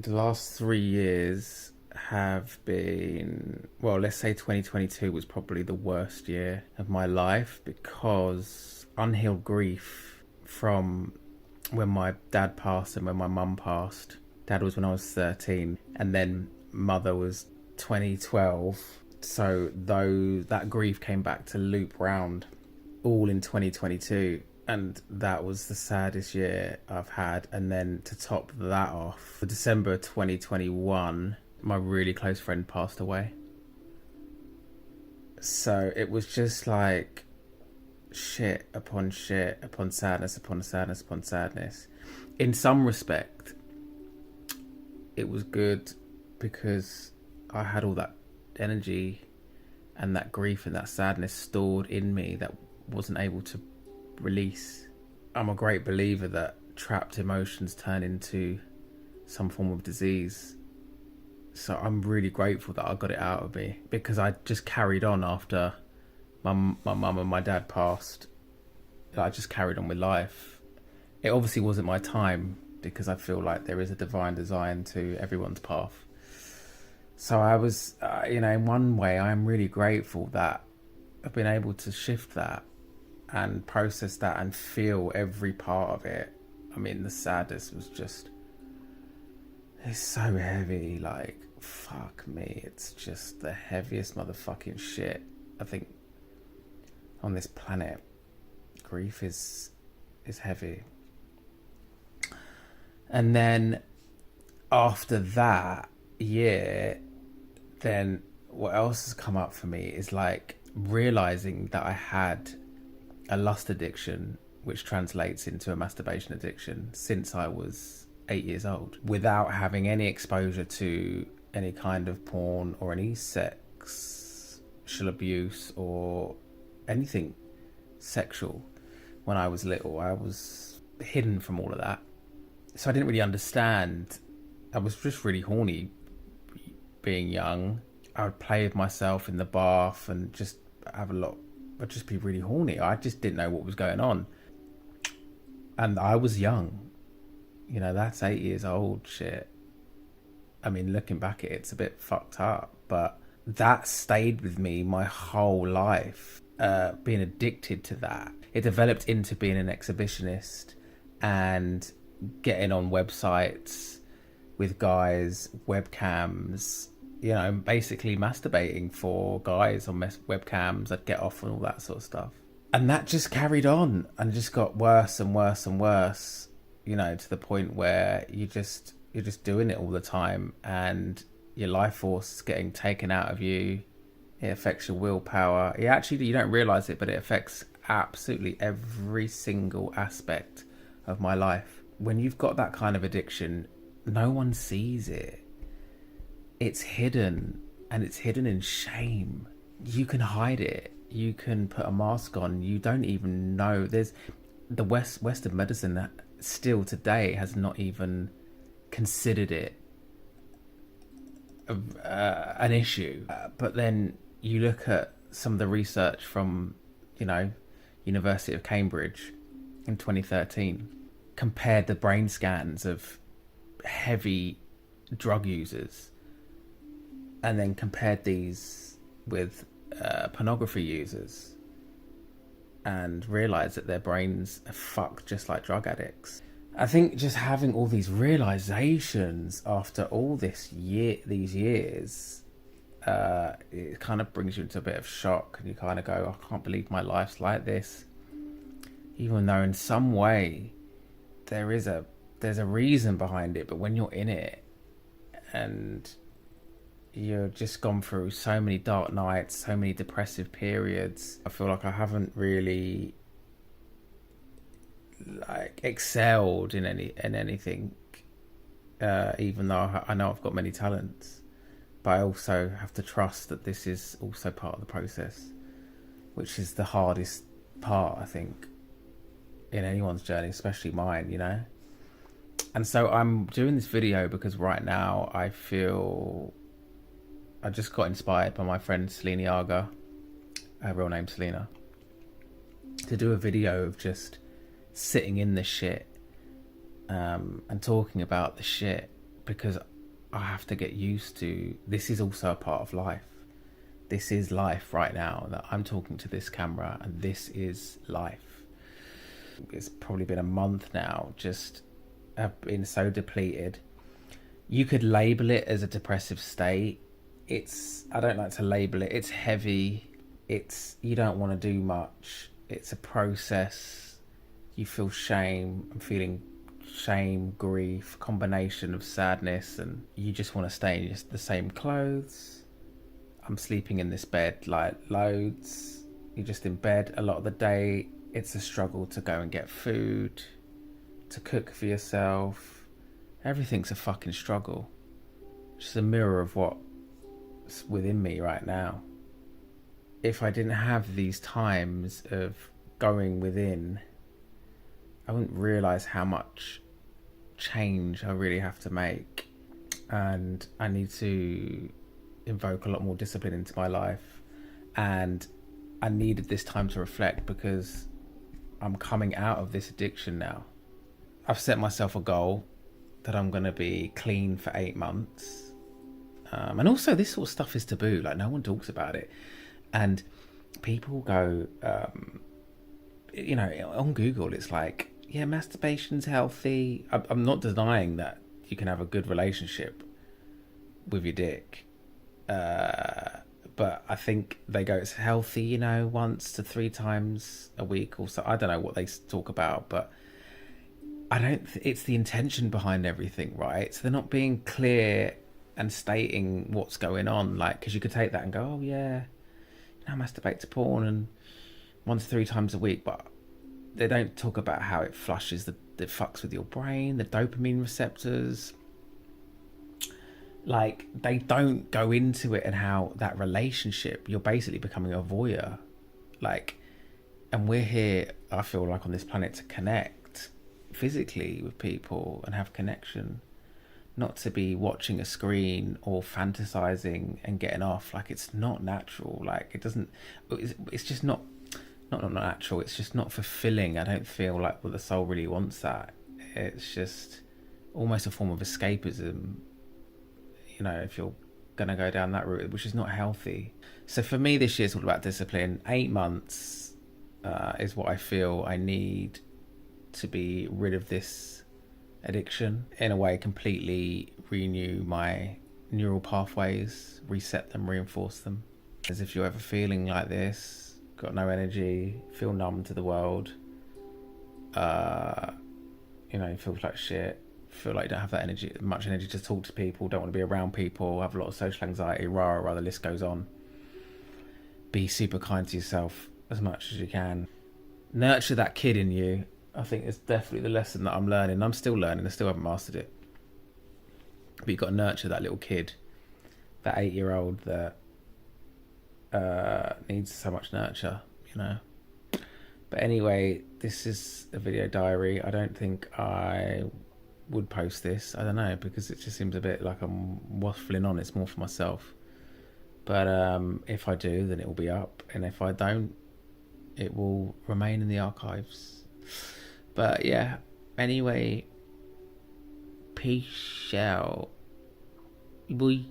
The last 3 years have been, well, let's say 2022 was probably the worst year of my life because unhealed grief from when my dad passed and when my mum passed. Dad was when I was 13, and then mother was 2012. So though that grief came back to loop round all in 2022, and that was the saddest year I've had. And then to top that off, December 2021, my really close friend passed away. So it was just like shit upon sadness upon sadness upon sadness. In some respect, it was good because I had all that energy and that grief and that sadness stored in me that wasn't able to release. I'm a great believer that trapped emotions turn into some form of disease. So I'm really grateful that I got it out of me, because I just carried on after my mum and my dad passed. I just carried on with life. It obviously wasn't my time, because I feel like there is a divine design to everyone's path. So I was, in one way, I am really grateful that I've been able to shift that and process that and feel every part of it. I mean, the sadness was just, it's so heavy, like, fuck me. It's just the heaviest motherfucking shit, I think, on this planet. Grief is heavy. And then after that year, then what else has come up for me is like realizing that I had a lust addiction, which translates into a masturbation addiction, since I was 8 years old, without having any exposure to any kind of porn or any sexual abuse or anything sexual. When I was little, I was hidden from all of that. So I didn't really understand. I was just really horny being young. I would play with myself in the bath and just have I'd just be really horny. I just didn't know what was going on. And I was young. That's 8 years old shit. I mean, looking back at it, it's a bit fucked up, but that stayed with me my whole life. Being addicted to that. It developed into being an exhibitionist and getting on websites with guys, webcams, basically masturbating for guys on webcams. I'd get off and all that sort of stuff. And that just carried on and just got worse and worse and worse, to the point where you're just doing it all the time, and your life force is getting taken out of you. It affects your willpower. You don't realize it, but it affects absolutely every single aspect of my life. When you've got that kind of addiction, no one sees it. It's hidden, and it's hidden in shame. You can hide it. You can put a mask on. You don't even know. There's the Western medicine that still today has not even considered it an issue. But then you look at some of the research from, University of Cambridge in 2013, compared the brain scans of heavy drug users, and then compared these with pornography users, and realized that their brains are fucked just like drug addicts. I think just having all these realizations after all these years, it kind of brings you into a bit of shock, and you kind of go, I can't believe my life's like this, even though in some way there's a reason behind it. But when you're in it and you've just gone through so many dark nights, so many depressive periods, I feel like I haven't really excelled in anything, even though I know I've got many talents. But I also have to trust that this is also part of the process, which is the hardest part, I think, in anyone's journey, especially mine, And so I'm doing this video because right now I feel I just got inspired by my friend Selena Yaga, her real name Selena, to do a video of just sitting in the shit and talking about the shit because I have to get used to, this is also a part of life. This is life right now, that I'm talking to this camera, and this is life. It's probably been a month now, just have been so depleted. You could label it as a depressive state. I don't like to label it. It's heavy. You don't want to do much. It's a process. You feel shame. I'm feeling shame, grief, combination of sadness, and you just want to stay in just the same clothes. I'm sleeping in this bed like loads. You're just in bed a lot of the day. It's a struggle to go and get food, to cook for yourself. Everything's a fucking struggle. Just a mirror of what's within me right now. If I didn't have these times of going within, I wouldn't realise how much change I really have to make. And I need to invoke a lot more discipline into my life. And I needed this time to reflect, because I'm coming out of this addiction now. I've set myself a goal that I'm going to be clean for 8 months. And also, this sort of stuff is taboo. Like, no one talks about it. And people go, on Google, it's like, yeah, masturbation's healthy. I'm not denying that you can have a good relationship with your dick. But I think they go, it's healthy, 1 to 3 times a week or so. I don't know what they talk about, but I don't. It's the intention behind everything, right? So they're not being clear and stating what's going on. Like, because you could take that and go, oh yeah, I masturbate to porn and 1 to 3 times a week, but they don't talk about how it flushes it fucks with your brain, the dopamine receptors. Like, they don't go into it, and how that relationship, you're basically becoming a voyeur. Like, and we're here, I feel like, on this planet to connect physically with people and have connection, not to be watching a screen or fantasizing and getting off. Like, it's not natural. Like, it's just not natural. It's just not fulfilling. I don't feel like the soul really wants that. It's just almost a form of escapism, if you're gonna go down that route, which is not healthy. So for me, this year's all about discipline. 8 months is what I feel I need to be rid of this addiction, in a way, completely renew my neural pathways, reset them, reinforce them. As if you're ever feeling like this, got no energy, feel numb to the world, you feel like shit, feel like you don't have that much energy to talk to people, don't want to be around people, have a lot of social anxiety, the list goes on. Be super kind to yourself as much as you can. Nurture that kid in you. I think it's definitely the lesson that I'm learning. I'm still learning. I still haven't mastered it. But you've got to nurture that little kid, that 8-year-old that needs so much nurture, But anyway, this is a video diary. I don't think I would post this. I don't know, because it just seems a bit like I'm waffling on. It's more for myself. But if I do, then it will be up. And if I don't, it will remain in the archives. But yeah, anyway, peace out. Bye.